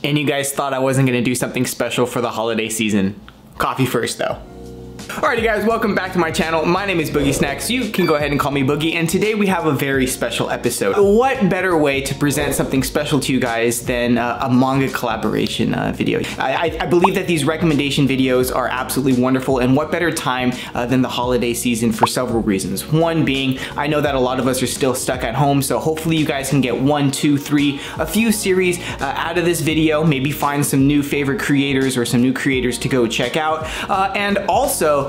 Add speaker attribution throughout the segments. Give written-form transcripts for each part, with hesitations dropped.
Speaker 1: And you guys thought I wasn't gonna do something special for the holiday season. Coffee first though. Alrighty guys, welcome back to my channel. My name is BoogieSnacks. You can go ahead and call me Boogie, and today we have a very special episode. What better way to present something special to you guys than a manga collaboration video? I believe that these recommendation videos are absolutely wonderful, and what better time than the holiday season for several reasons. One being, I know that a lot of us are still stuck at home, so hopefully you guys can get 1, 2, 3, a few series out of this video, maybe find some new favorite creators or some new creators to go check out, and also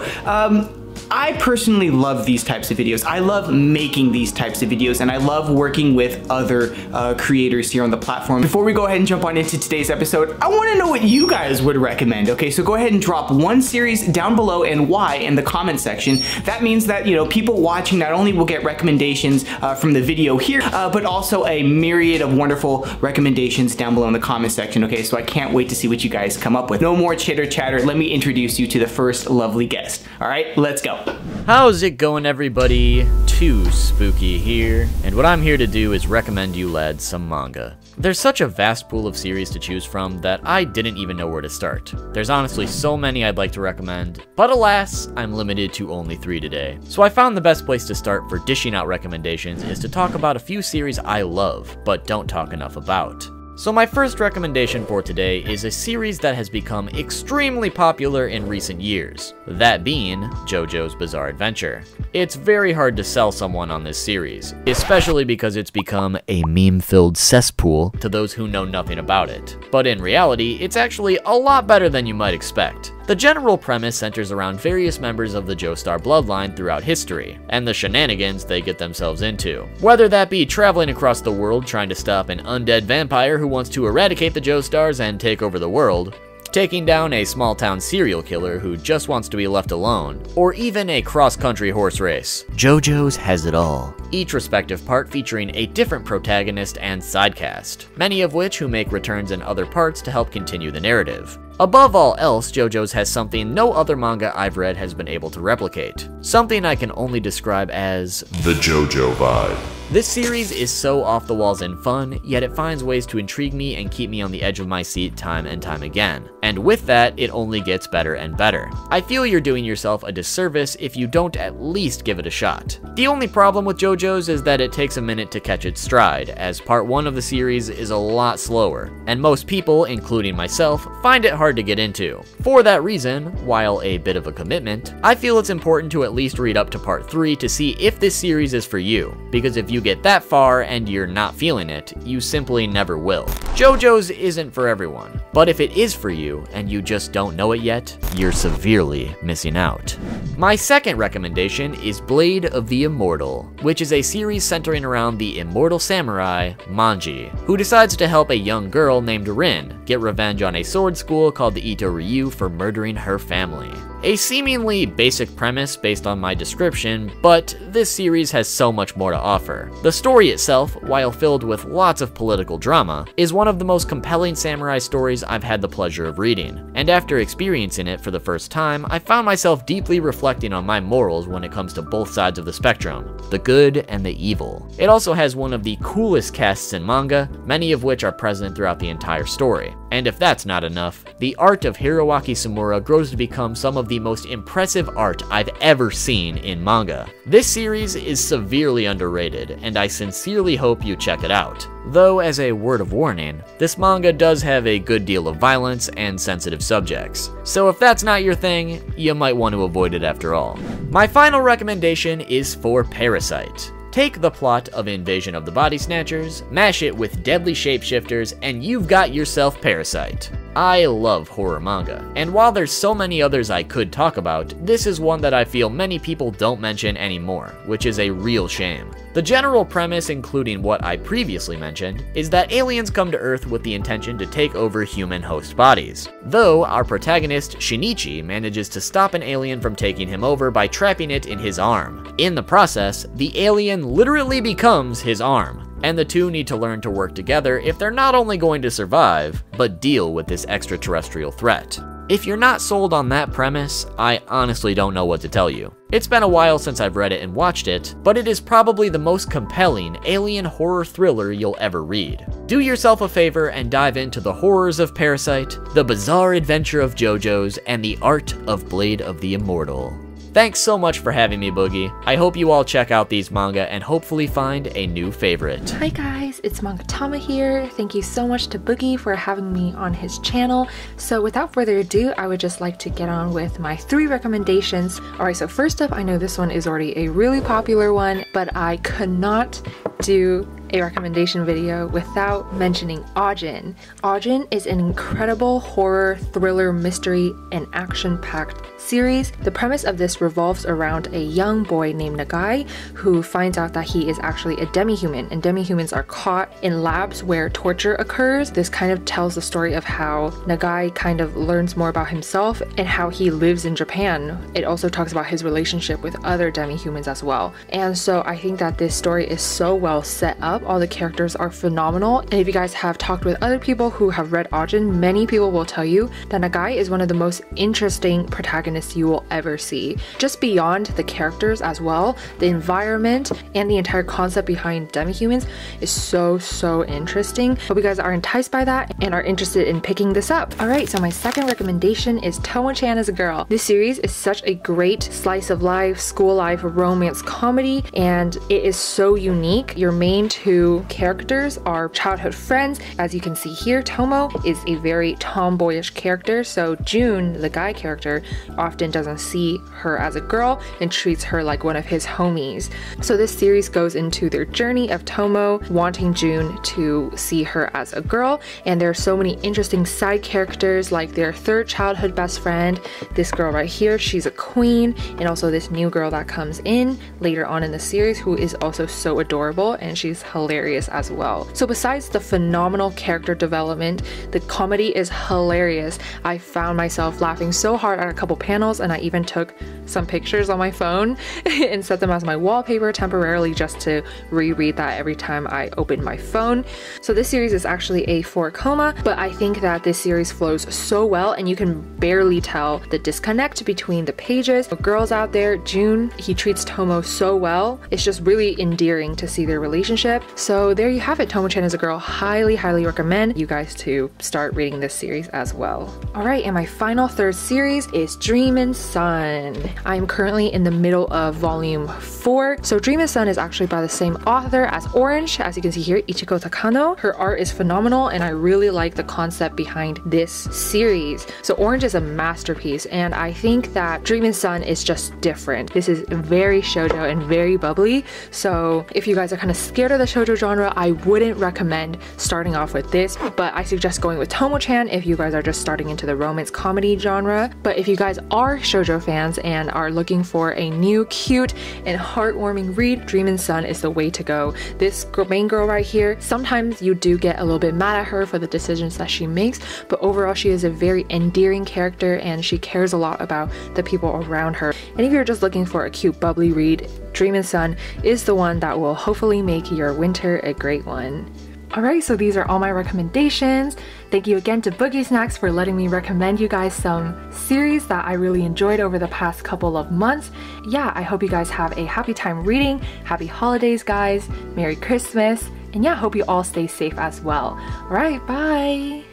Speaker 1: I personally love these types of videos. I love making these types of videos, and I love working with other creators here on the platform. Before we go ahead and jump on into today's episode, I want to know what you guys would recommend. Okay, so go ahead and drop one series down below and why in the comment section. That means that, you know, people watching not only will get recommendations from the video here, but also a myriad of wonderful recommendations down below in the comment section. Okay, so I can't wait to see what you guys come up with. No more chitter chatter. Let me introduce you to the first lovely guest. All right, let's go.
Speaker 2: How's it going, everybody? 2Spooky here, and what I'm here to do is recommend you lads some manga. There's such a vast pool of series to choose from that I didn't even know where to start. There's honestly so many I'd like to recommend, but alas, I'm limited to only 3 today. So I found the best place to start for dishing out recommendations is to talk about a few series I love, but don't talk enough about. So my first recommendation for today is a series that has become extremely popular in recent years, that being JoJo's Bizarre Adventure. It's very hard to sell someone on this series, especially because it's become a meme-filled cesspool to those who know nothing about it. But in reality, it's actually a lot better than you might expect. The general premise centers around various members of the Joestar bloodline throughout history, and the shenanigans they get themselves into. Whether that be traveling across the world trying to stop an undead vampire who wants to eradicate the Joestars and take over the world, taking down a small-town serial killer who just wants to be left alone, or even a cross-country horse race. JoJo's has it all, each respective part featuring a different protagonist and sidecast, many of which who make returns in other parts to help continue the narrative. Above all else, JoJo's has something no other manga I've read has been able to replicate. Something I can only describe as the JoJo vibe. This series is so off the walls and fun, yet it finds ways to intrigue me and keep me on the edge of my seat time and time again. And with that, it only gets better and better. I feel you're doing yourself a disservice if you don't at least give it a shot. The only problem with JoJo's is that it takes a minute to catch its stride, as part 1 of the series is a lot slower, and most people, including myself, find it hard to get into. For that reason, while a bit of a commitment, I feel it's important to at least read up to part 3 to see if this series is for you, because if you get that far and you're not feeling it, you simply never will. JoJo's isn't for everyone, but if it is for you and you just don't know it yet, you're severely missing out. My second recommendation is Blade of the Immortal, which is a series centering around the immortal samurai, Manji, who decides to help a young girl named Rin get revenge on a sword school called the Ito Ryu for murdering her family. A seemingly basic premise based on my description, but this series has so much more to offer. The story itself, while filled with lots of political drama, is one of the most compelling samurai stories I've had the pleasure of reading, and after experiencing it for the first time, I found myself deeply reflecting on my morals when it comes to both sides of the spectrum, the good and the evil. It also has one of the coolest casts in manga, many of which are present throughout the entire story. And if that's not enough, the art of Hiroaki Samura grows to become some of the most impressive art I've ever seen in manga. This series is severely underrated, and I sincerely hope you check it out. Though, as a word of warning, this manga does have a good deal of violence and sensitive subjects. So if that's not your thing, you might want to avoid it after all. My final recommendation is for Parasite. Take the plot of Invasion of the Body Snatchers, mash it with deadly shapeshifters, and you've got yourself Parasite. I love horror manga, and while there's so many others I could talk about, this is one that I feel many people don't mention anymore, which is a real shame. The general premise, including what I previously mentioned, is that aliens come to Earth with the intention to take over human host bodies. Though, our protagonist, Shinichi, manages to stop an alien from taking him over by trapping it in his arm. In the process, the alien literally becomes his arm, and the two need to learn to work together if they're not only going to survive, but deal with this extraterrestrial threat. If you're not sold on that premise, I honestly don't know what to tell you. It's been a while since I've read it and watched it, but it is probably the most compelling alien horror thriller you'll ever read. Do yourself a favor and dive into the horrors of Parasite, the bizarre adventure of JoJo's, and the art of Blade of the Immortal. Thanks so much for having me, Boogie. I hope you all check out these manga and hopefully find a new favorite.
Speaker 3: Hi guys, it's Mangatama here. Thank you so much to Boogie for having me on his channel. So without further ado, I would just like to get on with my 3 recommendations. Alright, so first up, I know this one is already a really popular one, but I could not do a recommendation video without mentioning Ajin. Ajin is an incredible horror, thriller, mystery, and action-packed series. The premise of this revolves around a young boy named Nagai who finds out that he is actually a demi-human, and demi-humans are caught in labs where torture occurs. This kind of tells the story of how Nagai kind of learns more about himself and how he lives in Japan. It also talks about his relationship with other demi-humans as well. And so I think that this story is so well set up. All the characters are phenomenal, and if you guys have talked with other people who have read Ajin, many people will tell you that Nagai is one of the most interesting protagonists you will ever see. Just beyond the characters as well, the environment and the entire concept behind demi-humans is so interesting. Hope you guys are enticed by that and are interested in picking this up. Alright, so my second recommendation is Tomo-chan as a Girl. This series is such a great slice of life, school life, romance comedy, and it is so unique. Your main 2 characters are childhood friends. As you can see here, Tomo is a very tomboyish character, so June, the guy character, often doesn't see her as a girl and treats her like one of his homies. So this series goes into their journey of Tomo wanting June to see her as a girl, and there are so many interesting side characters like their 3rd childhood best friend, this girl right here, she's a queen, and also this new girl that comes in later on in the series who is also so adorable, and she's hilarious as well. So besides the phenomenal character development, the comedy is hilarious. I found myself laughing so hard at a couple panels, and I even took some pictures on my phone and set them as my wallpaper temporarily just to reread that every time I open my phone. So this series is actually a 4-coma, but I think that this series flows so well and you can barely tell the disconnect between the pages. The girls out there, June, he treats Tomo so well. It's just really endearing to see their relationship. So there you have it, Tomo-chan as a Girl. Highly recommend you guys to start reading this series as well. Alright, and my final 3rd series is Dreamin' Sun. I'm currently in the middle of volume 4. So Dreamin' Sun is actually by the same author as Orange. As you can see here, Ichiko Takano. Her art is phenomenal and I really like the concept behind this series. So Orange is a masterpiece, and I think that Dreamin' Sun is just different. This is very shoujo and very bubbly. So if you guys are kind of scared of the shoujo genre, I wouldn't recommend starting off with this, but I suggest going with Tomo-chan if you guys are just starting into the romance comedy genre. But if you guys are shoujo fans and are looking for a new, cute, and heartwarming read, Dreamin' Sun is the way to go. This main girl right here, sometimes you do get a little bit mad at her for the decisions that she makes, but overall she is a very endearing character and she cares a lot about the people around her. And if you're just looking for a cute, bubbly read, Dreamin' Sun is the one that will hopefully make your winter a great one. Alright, so these are all my recommendations. Thank you again to BoogieSnacks for letting me recommend you guys some series that I really enjoyed over the past couple of months. Yeah, I hope you guys have a happy time reading. Happy holidays, guys. Merry Christmas. And yeah, hope you all stay safe as well. Alright, bye!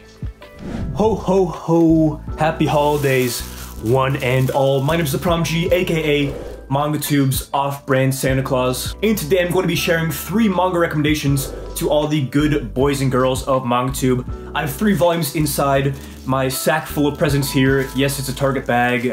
Speaker 4: Ho ho ho! Happy holidays, one and all. My name is ThePromG, aka MangaTube's off-brand Santa Claus, and today I'm going to be sharing 3 manga recommendations to all the good boys and girls of MangaTube. I have 3 volumes inside my sack full of presents here. Yes, it's a Target bag,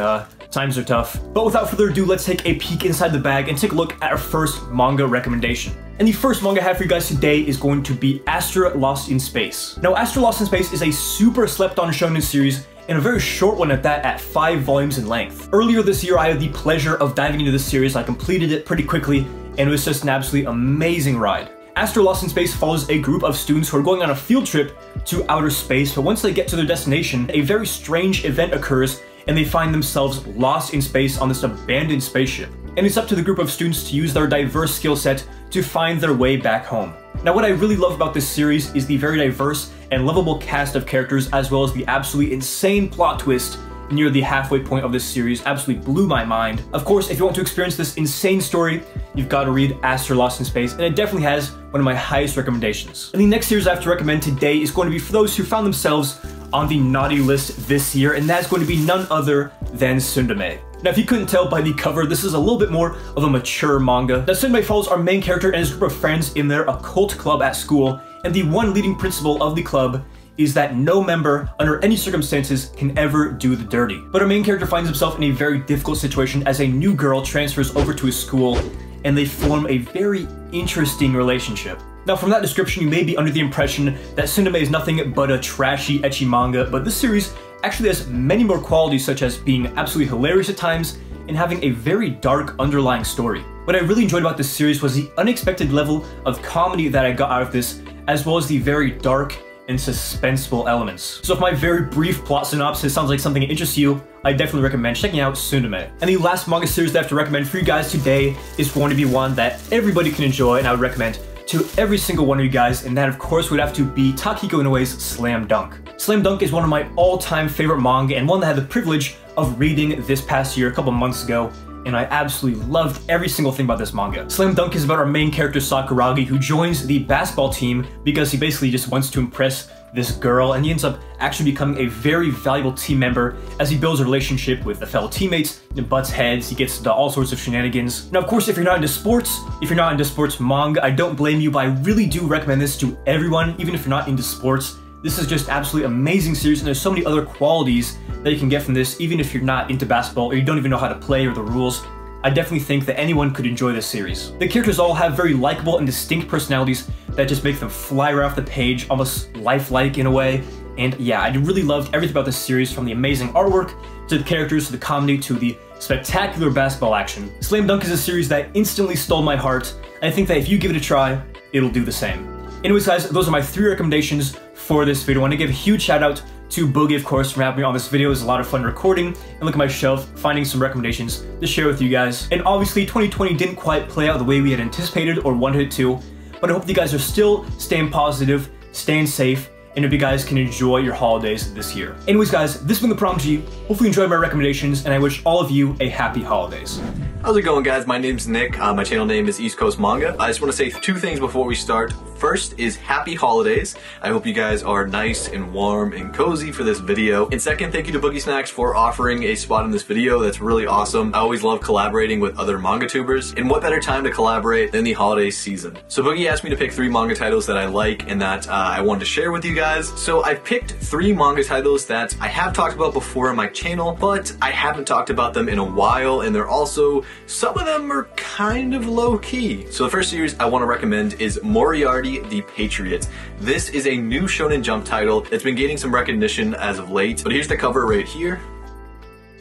Speaker 4: times are tough. But without further ado, let's take a peek inside the bag and take a look at our first manga recommendation. And the first manga I have for you guys today is going to be Astra Lost in Space. Now, Astra Lost in Space is a super slept-on shonen series, and a very short one at that, at 5 volumes in length. Earlier this year, I had the pleasure of diving into this series. I completed it pretty quickly, and it was just an absolutely amazing ride. Astra Lost in Space follows a group of students who are going on a field trip to outer space, but once they get to their destination, a very strange event occurs, and they find themselves lost in space on this abandoned spaceship. And it's up to the group of students to use their diverse skill set to find their way back home. Now, what I really love about this series is the very diverse and lovable cast of characters, as well as the absolutely insane plot twist near the halfway point of this series absolutely blew my mind. Of course, if you want to experience this insane story, you've got to read Aster Lost in Space, and it definitely has one of my highest recommendations. And the next series I have to recommend today is going to be for those who found themselves on the naughty list this year, and that's going to be none other than Tsundere. Now, if you couldn't tell by the cover, this is a little bit more of a mature manga. Now, Tsundere follows our main character and his group of friends in their occult club at school, and the one leading principle of the club is that no member, under any circumstances, can ever do the dirty. But our main character finds himself in a very difficult situation as a new girl transfers over to his school, and they form a very interesting relationship. Now, from that description, you may be under the impression that Tsundere is nothing but a trashy, ecchi manga, but this series actually has many more qualities, such as being absolutely hilarious at times and having a very dark underlying story. What I really enjoyed about this series was the unexpected level of comedy that I got out of this, as well as the very dark and suspenseful elements. So if my very brief plot synopsis sounds like something that interests you, I definitely recommend checking out Tsundere. And the last manga series that I have to recommend for you guys today is going to be one that everybody can enjoy, and I would recommend to every single one of you guys, and that of course would have to be Takehiko Inoue's Slam Dunk. Slam Dunk is one of my all-time favorite manga, and one that I had the privilege of reading this past year, a couple months ago, and I absolutely loved every single thing about this manga. Slam Dunk is about our main character Sakuragi, who joins the basketball team because he basically just wants to impress this girl, and he ends up actually becoming a very valuable team member as he builds a relationship with the fellow teammates, and butts heads, he gets into all sorts of shenanigans. Now, of course, if you're not into sports manga, I don't blame you, but I really do recommend this to everyone, even if you're not into sports. This is just absolutely amazing series, and there's so many other qualities that you can get from this, even if you're not into basketball or you don't even know how to play or the rules. I definitely think that anyone could enjoy this series. The characters all have very likable and distinct personalities that just make them fly right off the page, almost lifelike in a way. And yeah, I really loved everything about this series, from the amazing artwork, to the characters, to the comedy, to the spectacular basketball action. Slam Dunk is a series that instantly stole my heart, and I think that if you give it a try, it'll do the same. Anyways guys, those are my 3 recommendations for this video. I want to give a huge shout out to Boogie, of course, for having me on this video. It was a lot of fun recording, and look at my shelf, finding some recommendations to share with you guys. And obviously 2020 didn't quite play out the way we had anticipated or wanted it to, but I hope you guys are still staying positive, staying safe, and hope you guys can enjoy your holidays this year. Anyways guys, this has been ThePromG. Hopefully you enjoyed my recommendations, and I wish all of you a happy holidays.
Speaker 5: How's it going, guys? My name's Nick. My channel name is EastCoastManga. I just want to say 2 things before we start. First is happy holidays. I hope you guys are nice and warm and cozy for this video. And second, thank you to BoogieSnacks for offering a spot in this video. That's really awesome. I always love collaborating with other manga tubers, and what better time to collaborate than the holiday season. So Boogie asked me to pick 3 manga titles that I like and that I wanted to share with you guys. So I've picked 3 manga titles that I have talked about before on my channel, but I haven't talked about them in a while, and they're also, some of them are kind of low-key. So the first series I want to recommend is Moriarty the Patriot. This is a new Shonen Jump title. It's been gaining some recognition as of late, but here's the cover right here.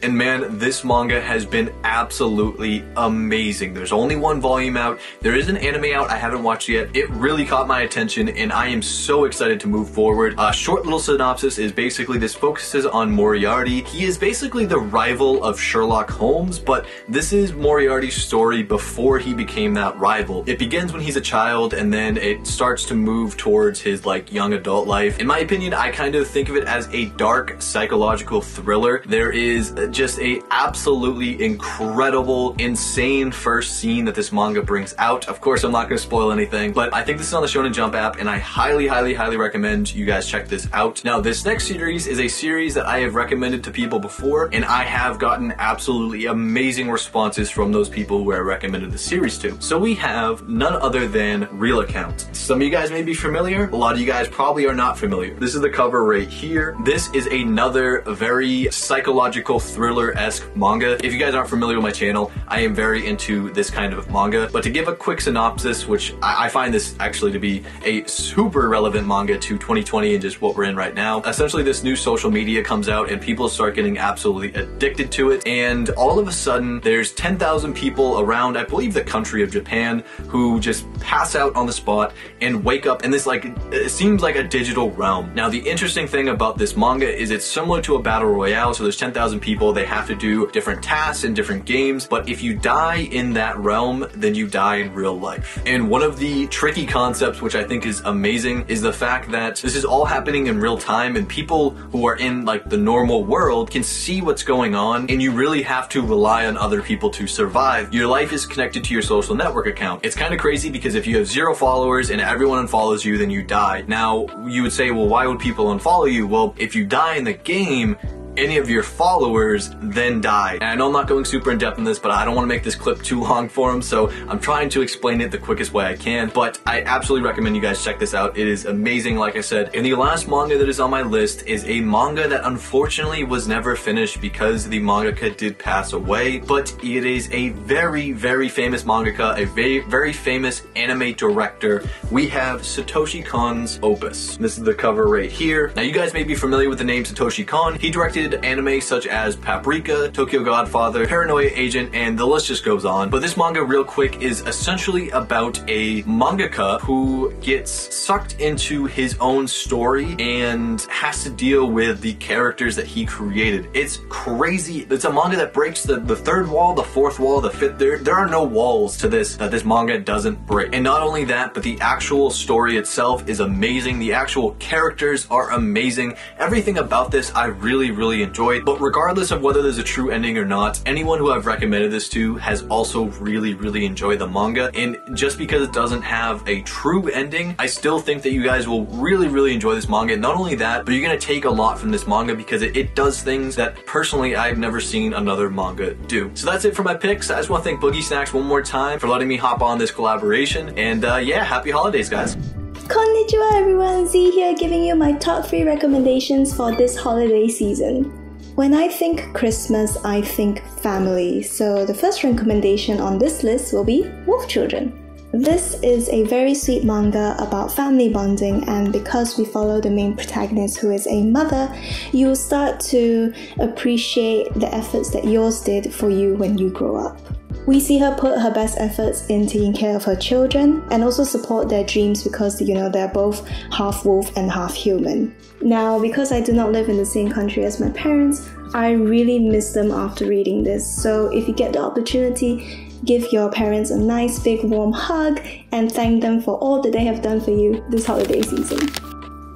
Speaker 5: And man, this manga has been absolutely amazing. There's only 1 volume out. There is an anime out I haven't watched yet. It really caught my attention, and I am so excited to move forward. A short little synopsis is basically this focuses on Moriarty. He is basically the rival of Sherlock Holmes, but this is Moriarty's story before he became that rival. It begins when he's a child, and then it starts to move towards his young adult life. In my opinion, I kind of think of it as a dark psychological thriller. There is just a absolutely incredible, insane first scene that this manga brings out. Of course, I'm not going to spoil anything, but I think this is on the Shonen Jump app, and I highly, highly, highly recommend you guys check this out. Now, this next series is a series that I have recommended to people before, and I have gotten absolutely amazing responses from those people who I recommended the series to. So we have none other than Real Account. Some of you guys may be familiar, a lot of you guys probably are not familiar. This is the cover right here. This is another very psychological thriller-esque manga. If you guys aren't familiar with my channel, I am very into this kind of manga, but to give a quick synopsis, which I find this actually to be a super relevant manga to 2020 and just what we're in right now. Essentially, this new social media comes out and people start getting absolutely addicted to it, and all of a sudden there's 10,000 people around, I believe, the country of Japan who just pass out on the spot and wake up in this it seems like a digital realm. Now, the interesting thing about this manga is it's similar to a battle royale, so there's 10,000 people people, they have to do different tasks and different games, but if you die in that realm, then you die in real life. And one of the tricky concepts, which I think is amazing, is the fact that this is all happening in real time, and people who are in like the normal world can see what's going on, and you really have to rely on other people to survive. Your life is connected to your social network account. It's kind of crazy because if you have 0 followers and everyone unfollows you, then you die. Now, you would say, well, why would people unfollow you? Well, if you die in the game, any of your followers then die. And I know I'm not going super in depth in this, but I don't want to make this clip too long for them, so I'm trying to explain it the quickest way I can. But I absolutely recommend you guys check this out. It is amazing, like I said. And the last manga that is on my list is a manga that unfortunately was never finished because the mangaka did pass away, but it is a very, very famous mangaka, a very famous anime director. We have Satoshi Kon's opus. This is the cover right here. Now, you guys may be familiar with the name Satoshi Kon. He directed anime such as Paprika, Tokyo Godfather, Paranoia Agent, and the list just goes on. But this manga, real quick, is essentially about a mangaka who gets sucked into his own story and has to deal with the characters that he created. It's crazy. It's a manga that breaks the third wall, the fourth wall, the fifth. There are no walls to this that this manga doesn't break. And not only that, but the actual story itself is amazing. The actual characters are amazing. Everything about this I really enjoyed. But regardless of whether there's a true ending or not, anyone who I've recommended this to has also really enjoyed the manga. And just because it doesn't have a true ending, I still think that you guys will really enjoy this manga. And not only that, but you're gonna take a lot from this manga because it does things that personally I've never seen another manga do. So that's it for my picks. I just want to thank BoogieSnacks one more time for letting me hop on this collaboration. And yeah, happy holidays, guys.
Speaker 6: Konnichiwa everyone, Z here giving you my top 3 recommendations for this holiday season. When I think Christmas, I think family, so the first recommendation on this list will be Wolf Children. This is a very sweet manga about family bonding, and because we follow the main protagonist who is a mother, you'll start to appreciate the efforts that yours did for you when you grow up. We see her put her best efforts in taking care of her children and also support their dreams because, you know, they're both half wolf and half human. Now, because I do not live in the same country as my parents, I really miss them after reading this. So if you get the opportunity, give your parents a nice big warm hug and thank them for all that they have done for you this holiday season.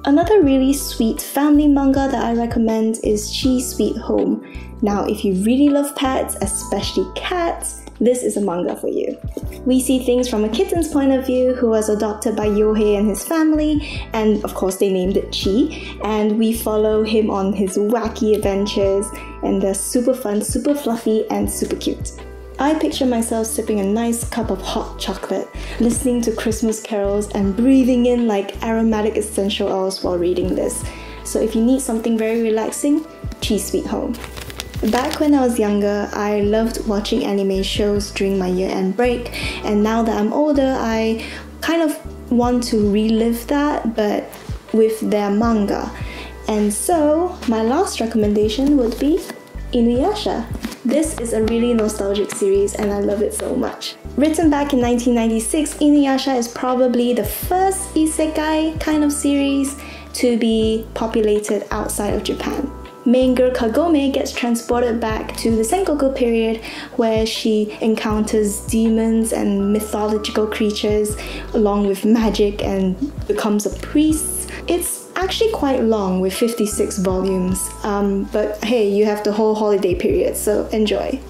Speaker 6: Another really sweet family manga that I recommend is Chi Sweet Home. Now, if you really love pets, especially cats, this is a manga for you. We see things from a kitten's point of view who was adopted by Yohei and his family, and of course they named it Chi, and we follow him on his wacky adventures, and they're super fun, super fluffy, and super cute. I picture myself sipping a nice cup of hot chocolate, listening to Christmas carols, and breathing in like aromatic essential oils while reading this. So if you need something very relaxing, Chi Sweet Home. Back when I was younger, I loved watching anime shows during my year-end break, and now that I'm older, I kind of want to relive that, but with their manga. And so, my last recommendation would be Inuyasha. This is a really nostalgic series and I love it so much. Written back in 1996, Inuyasha is probably the first isekai kind of series to be populated outside of Japan. Main girl Kagome gets transported back to the Sengoku period where she encounters demons and mythological creatures along with magic and becomes a priest. It's actually quite long with 56 volumes, but hey, you have the whole holiday period, so enjoy.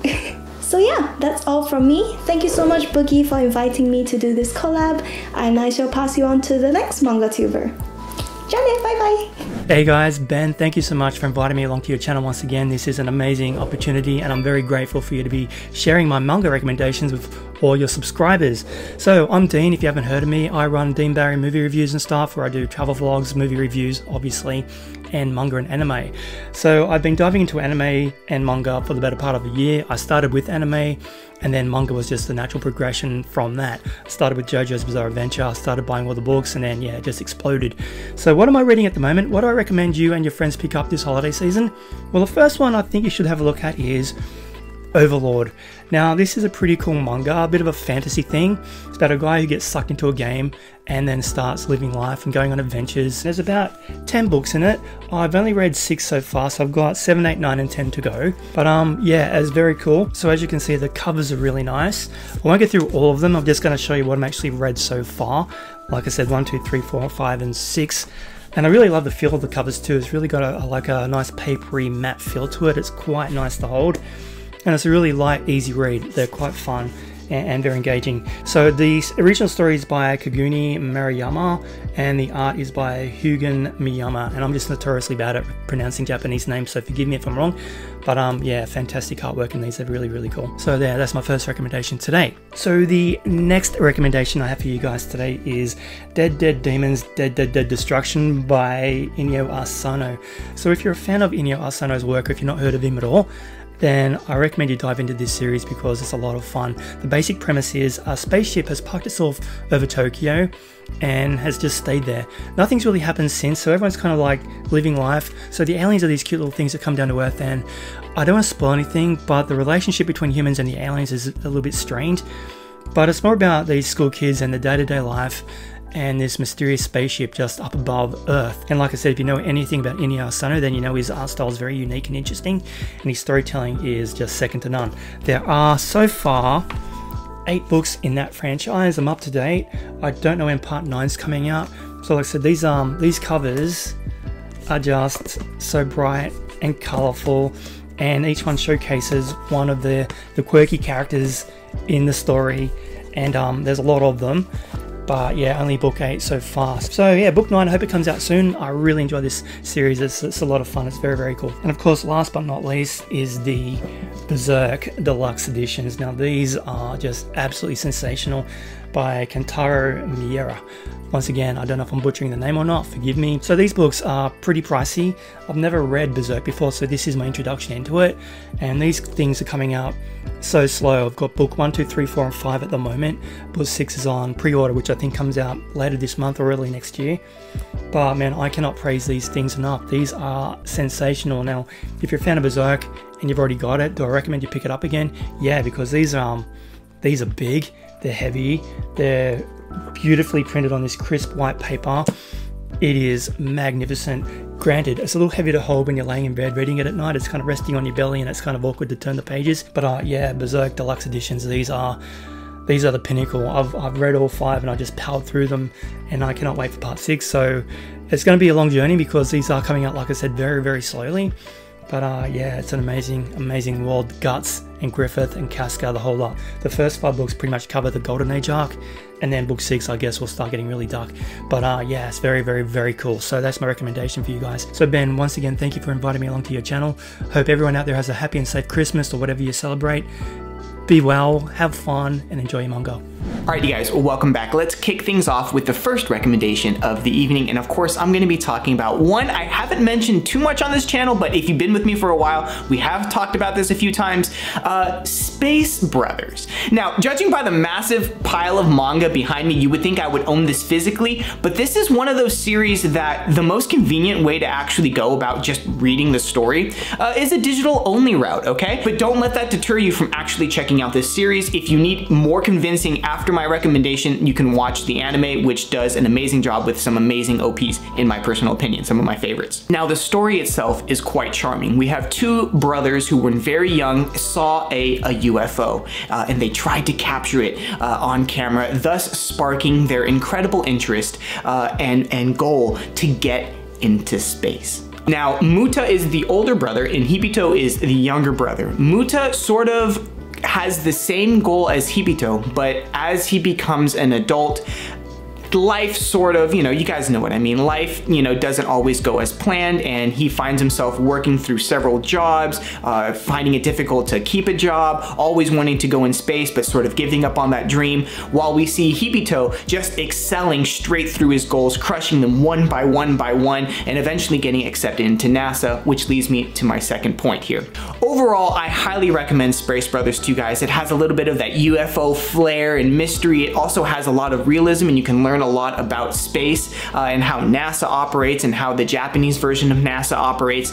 Speaker 6: So yeah, that's all from me. Thank you so much, Boogie, for inviting me to do this collab, and I shall pass you on to the next manga tuber. Janet, bye bye!
Speaker 7: Hey guys, Ben, thank you so much for inviting me along to your channel once again. This is an amazing opportunity and I'm very grateful for you to be sharing my manga recommendations with all your subscribers. So I'm Dean, if you haven't heard of me. I run DeanBarry movie reviews and stuff where I do travel vlogs, movie reviews obviously, and manga and anime. So I've been diving into anime and manga for the better part of a year. I started with anime and then manga was just the natural progression from that. I started with JoJo's Bizarre Adventure, I started buying all the books and then yeah, it just exploded. So what am I reading at the moment? What do I recommend you and your friends pick up this holiday season? Well, the first one I think you should have a look at is Overlord. Now this is a pretty cool manga, a bit of a fantasy thing. It's about a guy who gets sucked into a game and then starts living life and going on adventures. There's about 10 books in it. I've only read 6 so far, so I've got 7, 8, 9 and 10 to go. But yeah, it's very cool. So as you can see, the covers are really nice. I won't go through all of them. I'm just going to show you what I've actually read so far. Like I said, 1, 2, 3, 4, 5 and 6. And I really love the feel of the covers too. It's really got a nice papery matte feel to it. It's quite nice to hold. And it's a really light, easy read. They're quite fun and very engaging. So the original story is by Kaguni Maruyama and the art is by Hugen Miyama, and I'm just notoriously bad at pronouncing Japanese names, so forgive me if I'm wrong. But yeah, fantastic artwork in these, they're really, really cool. So there, that's my first recommendation today. So the next recommendation I have for you guys today is Dead Dead Demons, Dead Dead Dead Destruction by Inyo Asano. So if you're a fan of Inyo Asano's work, or if you've not heard of him at all, then I recommend you dive into this series because it's a lot of fun. The basic premise is a spaceship has parked itself over Tokyo and has just stayed there. Nothing's really happened since, so everyone's kind of like living life. So the aliens are these cute little things that come down to Earth, and I don't want to spoil anything, but the relationship between humans and the aliens is a little bit strained. But it's more about these school kids and the day-to-day life and this mysterious spaceship just up above Earth. And like I said, if you know anything about Inyo Asano, then you know his art style is very unique and interesting, and his storytelling is just second to none. There are so far 8 books in that franchise. I'm up to date. I don't know when part 9's coming out. So like I said, these covers are just so bright and colourful, and each one showcases one of the quirky characters in the story, and there's a lot of them. But yeah, only book 8 so far. So yeah, book 9, I hope it comes out soon. I really enjoy this series. It's a lot of fun. It's very, very cool. And of course, last but not least is the Berserk Deluxe Editions. Now these are just absolutely sensational by Kentaro Miura. Once again, I don't know if I'm butchering the name or not, forgive me. So these books are pretty pricey. I've never read Berserk before, so this is my introduction into it. And these things are coming out so slow. I've got book 1, 2, 3, 4 and 5 at the moment. Book 6 is on pre-order, which I think comes out later this month or early next year. But man, I cannot praise these things enough. These are sensational. Now, if you're a fan of Berserk and you've already got it, do I recommend you pick it up again? Yeah, because these are big, they're heavy, they're beautifully printed on this crisp white paper. It is magnificent. Granted, it's a little heavy to hold when you're laying in bed reading it at night. It's kind of resting on your belly and it's kind of awkward to turn the pages. But yeah, Berserk Deluxe Editions, these are the pinnacle. I've read all 5 and I just powered through them, and I cannot wait for part 6. So it's going to be a long journey because these are coming out, like I said, very, very slowly. But yeah, it's an amazing world. Guts and Griffith and Casca, the whole lot. The first 5 books pretty much cover the Golden Age arc, and then book 6 I guess will start getting really dark. But yeah, it's very, very, very cool. So that's my recommendation for you guys. So Ben, once again, thank you for inviting me along to your channel. Hope everyone out there has a happy and safe Christmas or whatever you celebrate. Be well, have fun, and enjoy your manga.
Speaker 1: Alright you guys, welcome back. Let's kick things off with the first recommendation of the evening, and of course I'm going to be talking about one I haven't mentioned too much on this channel, but if you've been with me for a while, we have talked about this a few times, Space Brothers. Now, judging by the massive pile of manga behind me, you would think I would own this physically, but this is one of those series that the most convenient way to actually go about just reading the story is a digital only route, okay? But don't let that deter you from actually checking out this series. If you need more convincing after my recommendation, you can watch the anime, which does an amazing job with some amazing OPs, in my personal opinion, some of my favorites. Now, the story itself is quite charming. We have 2 brothers who, when very young, saw a UFO, and they tried to capture it on camera, thus sparking their incredible interest and goal to get into space. Now, Muta is the older brother and Hibito is the younger brother. Muta sort of has the same goal as Hibito, but as he becomes an adult, life sort of, you guys know what I mean. Life, doesn't always go as planned, and he finds himself working through several jobs, finding it difficult to keep a job, always wanting to go in space, but sort of giving up on that dream, while we see Hibito just excelling straight through his goals, crushing them one by one by one, and eventually getting accepted into NASA, which leads me to my second point here. Overall, I highly recommend Space Brothers to you guys. It has a little bit of that UFO flair and mystery. It also has a lot of realism, and you can learn learn a lot about space and how NASA operates and how the Japanese version of NASA operates.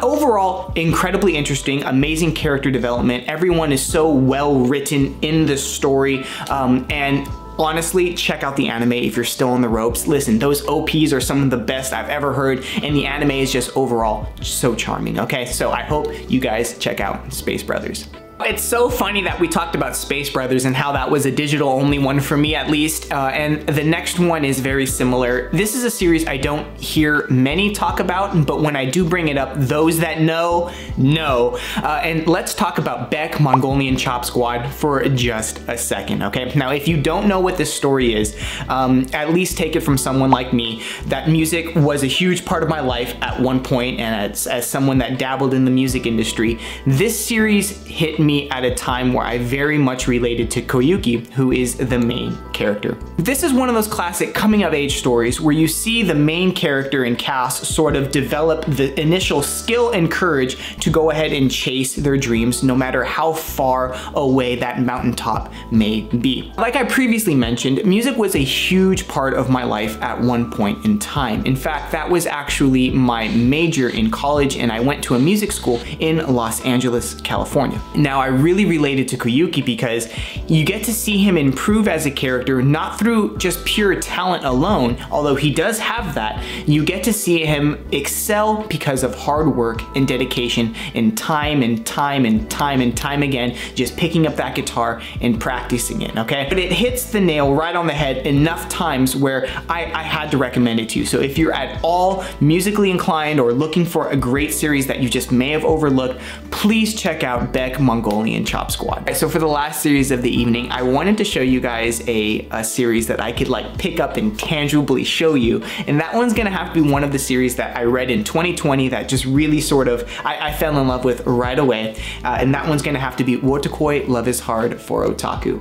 Speaker 1: Overall, incredibly interesting, amazing character development. Everyone is so well written in the story, and honestly, check out the anime if you're still on the ropes. Listen, those OPs are some of the best I've ever heard, and the anime is just overall so charming, okay? So I hope you guys check out Space Brothers. It's so funny that we talked about Space Brothers and how that was a digital only one for me at least, and the next one is very similar. This is a series I don't hear many talk about, but when I do bring it up, those that know. And let's talk about Beck, Mongolian Chop Squad for just a second, okay? Now, if you don't know what this story is, at least take it from someone like me, that music was a huge part of my life at one point, and as someone that dabbled in the music industry, this series hit me at a time where I very much related to Koyuki, who is the main character. This is one of those classic coming of age stories where you see the main character and cast sort of develop the initial skill and courage to go ahead and chase their dreams no matter how far away that mountaintop may be. Like I previously mentioned, music was a huge part of my life at one point in time. In fact, that was actually my major in college, and I went to a music school in Los Angeles, California. Now, I really related to Koyuki because you get to see him improve as a character, not through just pure talent alone, although he does have that. You get to see him excel because of hard work and dedication and time again, just picking up that guitar and practicing it, okay? But it hits the nail right on the head enough times where I had to recommend it to you. So if you're at all musically inclined or looking for a great series that you just may have overlooked, please check out Beck, Mongolian Chop Squad. So for the last series of the evening, I wanted to show you guys a series that I could like pick up and tangibly show you, and that one's gonna have to be one of the series that I read in 2020 that just really sort of I fell in love with right away, and that one's gonna have to be Wotakoi Love is Hard for Otaku.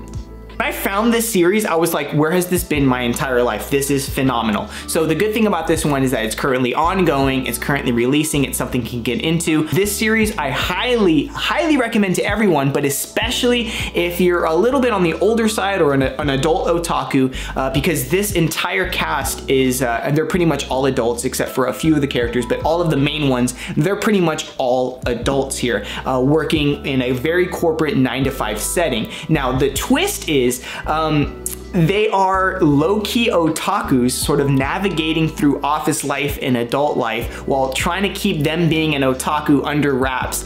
Speaker 1: When I found this series, I was like, where has this been my entire life? This is phenomenal. So the good thing about this one is that it's currently ongoing, it's currently releasing, it's something you can get into. This series I highly recommend to everyone, but especially if you're a little bit on the older side or an adult otaku, because this entire cast is, they're pretty much all adults except for a few of the characters, but all of the main ones, they're pretty much all adults here, working in a very corporate 9-to-5 setting. Now, the twist is they are low-key otakus sort of navigating through office life and adult life while trying to keep them being an otaku under wraps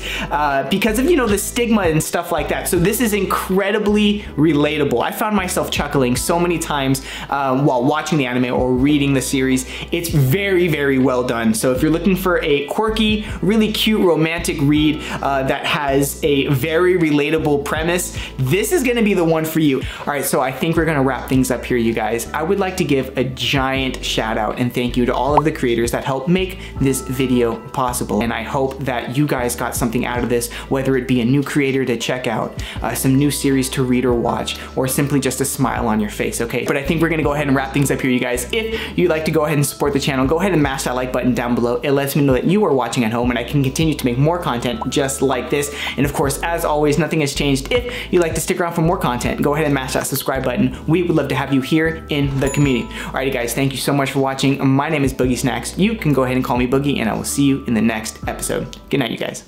Speaker 1: because of, you know, the stigma and stuff like that. So this is incredibly relatable. I found myself chuckling so many times while watching the anime or reading the series. It's very well done. So if you're looking for a quirky, really cute romantic read that has a very relatable premise, this is gonna be the one for you. All right, so I think we're gonna wrap things up here, you guys. I would like to give a giant shout out and thank you to all of the creators that helped make this video possible. And I hope that you guys got something out of this, whether it be a new creator to check out, some new series to read or watch, or simply just a smile on your face, okay? But I think we're gonna go ahead and wrap things up here, you guys. If you'd like to go ahead and support the channel, go ahead and mash that like button down below. It lets me know that you are watching at home and I can continue to make more content just like this. And of course, as always, nothing has changed. If you'd like to stick around for more content, go ahead and mash that subscribe button. We would love to have you here in the community. Alrighty guys, thank you so much for watching. My name is BoogieSnacks. You can go ahead and call me Boogie, and I will see you in the next episode. Good night, you guys.